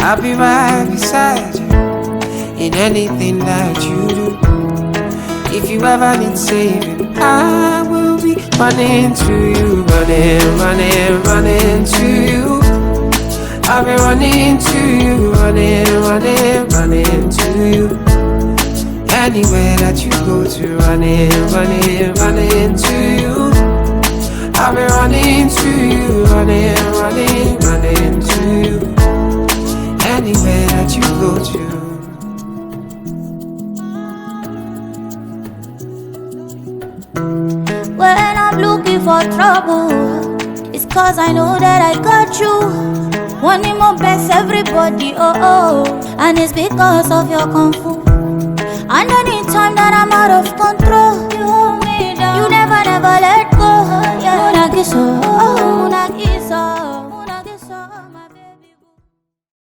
I'll be right beside you in anything that you do. If you ever need saving, I will be running to you, running, running, running to you. I'll be running to you, running, running, running to you. Anywhere that you go to, running, running, running to you. I'll be running to you, running, running, running to you. Anywhere that you go to. When I'm looking for trouble, it's cause I know that I got you. Wanting more best everybody, oh oh. And it's because of your kung fu. And anytime that I'm out of control, you hold me down. You never let go. Yeah.